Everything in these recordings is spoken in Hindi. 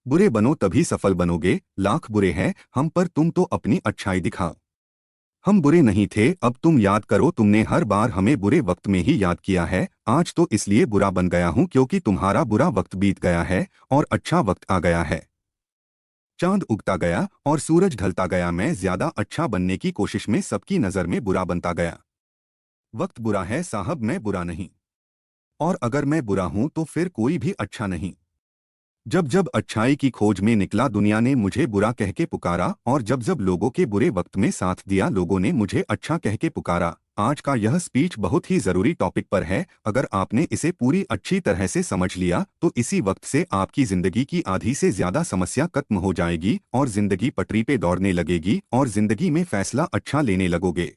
बुरे बनो तभी सफल बनोगे। लाख बुरे हैं हम पर तुम तो अपनी अच्छाई दिखाओ। हम बुरे नहीं थे, अब तुम याद करो, तुमने हर बार हमें बुरे वक्त में ही याद किया है। आज तो इसलिए बुरा बन गया हूं क्योंकि तुम्हारा बुरा वक्त बीत गया है और अच्छा वक्त आ गया है। चांद उगता गया और सूरज ढलता गया, मैं ज्यादा अच्छा बनने की कोशिश में सबकी नजर में बुरा बनता गया। वक्त बुरा है साहब, मैं बुरा नहीं। और अगर मैं बुरा हूं तो फिर कोई भी अच्छा नहीं। जब जब अच्छाई की खोज में निकला दुनिया ने मुझे बुरा कह के पुकारा, और जब जब लोगों के बुरे वक्त में साथ दिया लोगों ने मुझे अच्छा कह के पुकारा। आज का यह स्पीच बहुत ही जरूरी टॉपिक पर है। अगर आपने इसे पूरी अच्छी तरह से समझ लिया तो इसी वक्त से आपकी जिंदगी की आधी से ज्यादा समस्या खत्म हो जाएगी और जिंदगी पटरी पे दौड़ने लगेगी और जिंदगी में फैसला अच्छा लेने लगोगे।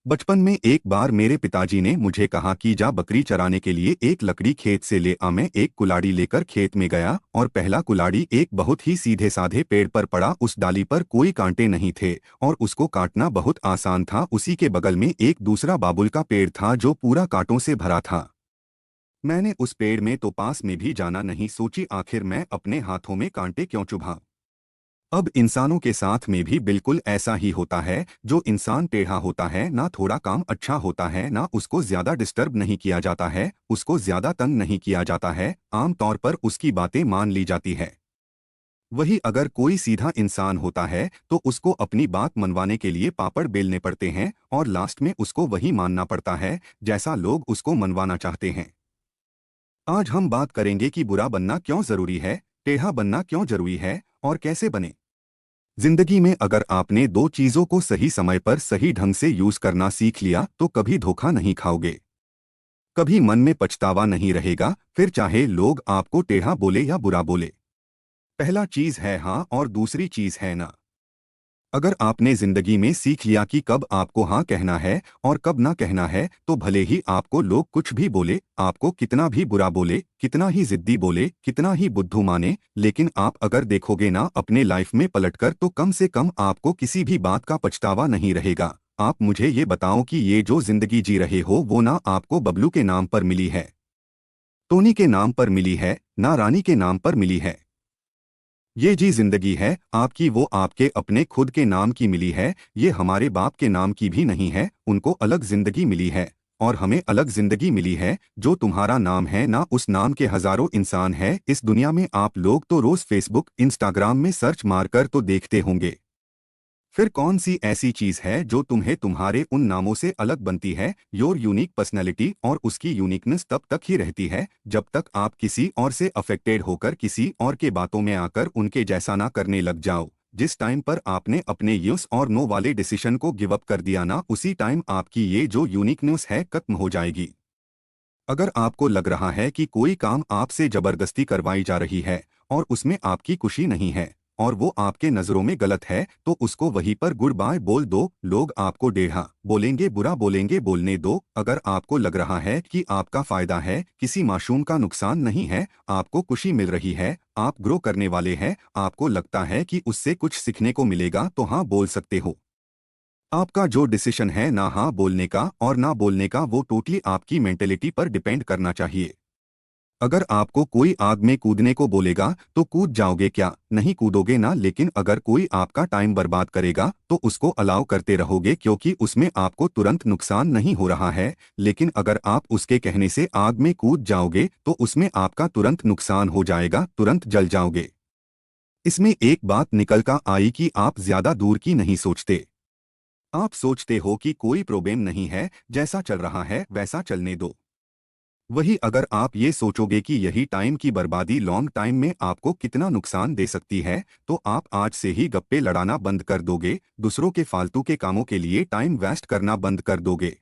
बचपन में एक बार मेरे पिताजी ने मुझे कहा कि जा बकरी चराने के लिए एक लकड़ी खेत से ले आ। मैं एक कुल्हाड़ी लेकर खेत में गया और पहला कुल्हाड़ी एक बहुत ही सीधे साधे पेड़ पर पड़ा। उस डाली पर कोई कांटे नहीं थे और उसको काटना बहुत आसान था। उसी के बगल में एक दूसरा बाबुल का पेड़ था जो पूरा कांटों से भरा था। मैंने उस पेड़ में तो पास में भी जाना नहीं, सोची आखिर मैं अपने हाथों में कांटे क्यों चुभा। अब इंसानों के साथ में भी बिल्कुल ऐसा ही होता है। जो इंसान टेढ़ा होता है ना थोड़ा काम अच्छा होता है, ना उसको ज्यादा डिस्टर्ब नहीं किया जाता है, उसको ज्यादा तंग नहीं किया जाता है, आमतौर पर उसकी बातें मान ली जाती है। वही अगर कोई सीधा इंसान होता है तो उसको अपनी बात मनवाने के लिए पापड़ बेलने पड़ते हैं और लास्ट में उसको वही मानना पड़ता है जैसा लोग उसको मनवाना चाहते हैं। आज हम बात करेंगे कि बुरा बनना क्यों जरूरी है, टेढ़ा बनना क्यों जरूरी है और कैसे बने। जिंदगी में अगर आपने दो चीजों को सही समय पर सही ढंग से यूज करना सीख लिया तो कभी धोखा नहीं खाओगे, कभी मन में पछतावा नहीं रहेगा, फिर चाहे लोग आपको टेढ़ा बोले या बुरा बोले। पहला चीज है हाँ और दूसरी चीज है ना। अगर आपने जिंदगी में सीख लिया कि कब आपको हाँ कहना है और कब ना कहना है तो भले ही आपको लोग कुछ भी बोले, आपको कितना भी बुरा बोले, कितना ही जिद्दी बोले, कितना ही बुद्धू माने, लेकिन आप अगर देखोगे ना अपने लाइफ में पलटकर तो कम से कम आपको किसी भी बात का पछतावा नहीं रहेगा। आप मुझे ये बताओ कि ये जो जिंदगी जी रहे हो वो ना आपको बबलू के नाम पर मिली है, टोनी के नाम पर मिली है, ना रानी के नाम पर मिली है। ये जी जिंदगी है आपकी, वो आपके अपने खुद के नाम की मिली है। ये हमारे बाप के नाम की भी नहीं है, उनको अलग जिंदगी मिली है और हमें अलग जिंदगी मिली है। जो तुम्हारा नाम है ना उस नाम के हजारों इंसान है इस दुनिया में। आप लोग तो रोज फेसबुक इंस्टाग्राम में सर्च मारकर तो देखते होंगे, फिर कौन सी ऐसी चीज है जो तुम्हें तुम्हारे उन नामों से अलग बनती है। योर यूनिक पर्सनैलिटी, और उसकी यूनिकनेस तब तक ही रहती है जब तक आप किसी और से अफेक्टेड होकर किसी और के बातों में आकर उनके जैसा ना करने लग जाओ। जिस टाइम पर आपने अपने यस और नो वाले डिसीजन को गिव अप कर दिया ना उसी टाइम आपकी ये जो यूनिकनेस है खत्म हो जाएगी। अगर आपको लग रहा है कि कोई काम आपसे जबरदस्ती करवाई जा रही है और उसमें आपकी खुशी नहीं है और वो आपके नज़रों में गलत है तो उसको वहीं पर गुड बाय बोल दो। लोग आपको टेढ़ा बोलेंगे, बुरा बोलेंगे, बोलने दो। अगर आपको लग रहा है कि आपका फायदा है, किसी मासूम का नुकसान नहीं है, आपको खुशी मिल रही है, आप ग्रो करने वाले हैं, आपको लगता है कि उससे कुछ सीखने को मिलेगा तो हाँ बोल सकते हो। आपका जो डिसीजन है ना हाँ बोलने का और ना बोलने का वो टोटली आपकी मेंटेलिटी पर डिपेंड करना चाहिए। अगर आपको कोई आग में कूदने को बोलेगा तो कूद जाओगे क्या? नहीं कूदोगे ना। लेकिन अगर कोई आपका टाइम बर्बाद करेगा तो उसको अलाउ करते रहोगे क्योंकि उसमें आपको तुरंत नुकसान नहीं हो रहा है। लेकिन अगर आप उसके कहने से आग में कूद जाओगे तो उसमें आपका तुरंत नुकसान हो जाएगा, तुरंत जल जाओगे। इसमें एक बात निकल कर आई कि आप ज्यादा दूर की नहीं सोचते। आप सोचते हो कि कोई प्रॉब्लम नहीं है, जैसा चल रहा है वैसा चलने दो। वही अगर आप ये सोचोगे कि यही टाइम की बर्बादी लॉन्ग टाइम में आपको कितना नुकसान दे सकती है तो आप आज से ही गप्पे लड़ाना बंद कर दोगे, दूसरों के फालतू के कामों के लिए टाइम वेस्ट करना बंद कर दोगे।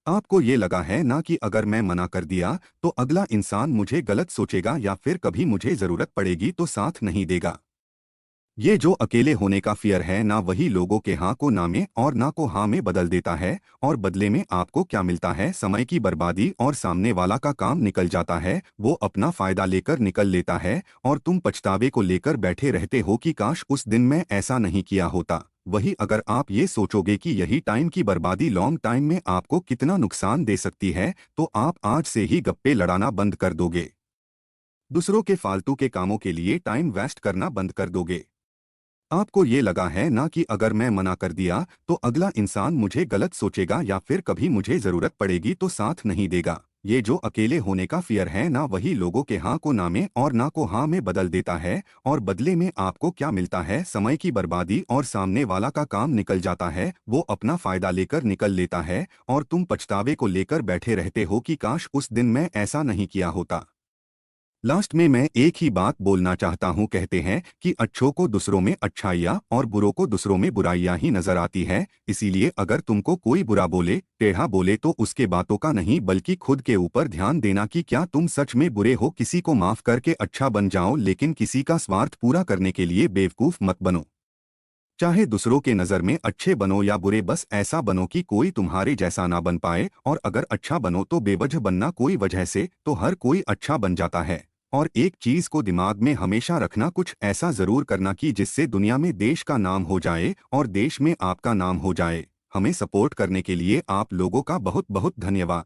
आपको ये लगा है ना कि अगर मैं मना कर दिया तो अगला इंसान मुझे गलत सोचेगा या फिर कभी मुझे जरूरत पड़ेगी तो साथ नहीं देगा। ये जो अकेले होने का फियर है ना वही लोगों के हाँ को ना में और ना को हाँ में बदल देता है। और बदले में आपको क्या मिलता है? समय की बर्बादी, और सामने वाला का काम निकल जाता है, वो अपना फायदा लेकर निकल लेता है और तुम पछतावे को लेकर बैठे रहते हो कि काश उस दिन मैं ऐसा नहीं किया होता। वही अगर आप ये सोचोगे कि यही टाइम की बर्बादी लॉन्ग टाइम में आपको कितना नुकसान दे सकती है तो आप आज से ही गप्पे लड़ाना बंद कर दोगे। दूसरों के फालतू के कामों के लिए टाइम वेस्ट करना बंद कर दोगे। आपको ये लगा है ना कि अगर मैं मना कर दिया तो अगला इंसान मुझे गलत सोचेगा या फिर कभी मुझे जरूरत पड़ेगी तो साथ नहीं देगा। ये जो अकेले होने का फियर है ना, वही लोगों के हाँ को ना में और ना को हाँ में बदल देता है। और बदले में आपको क्या मिलता है? समय की बर्बादी। और सामने वाला का काम निकल जाता है, वो अपना फायदा लेकर निकल लेता है और तुम पछतावे को लेकर बैठे रहते हो कि काश उस दिन मैं ऐसा नहीं किया होता। लास्ट में मैं एक ही बात बोलना चाहता हूँ। कहते हैं कि अच्छों को दूसरों में अच्छाइयाँ और बुरों को दूसरों में बुराइयाँ ही नजर आती है। इसीलिए अगर तुमको कोई बुरा बोले, टेढ़ा बोले, तो उसके बातों का नहीं बल्कि खुद के ऊपर ध्यान देना कि क्या तुम सच में बुरे हो। किसी को माफ करके अच्छा बन जाओ, लेकिन किसी का स्वार्थ पूरा करने के लिए बेवकूफ मत बनो। चाहे दूसरों के नज़र में अच्छे बनो या बुरे, बस ऐसा बनो कि कोई तुम्हारे जैसा ना बन पाए। और अगर अच्छा बनो तो बेवजह बनना, कोई वजह से तो हर कोई अच्छा बन जाता है। और एक चीज को दिमाग में हमेशा रखना, कुछ ऐसा जरूर करना कि जिससे दुनिया में देश का नाम हो जाए और देश में आपका नाम हो जाए। हमें सपोर्ट करने के लिए आप लोगों का बहुत बहुत धन्यवाद।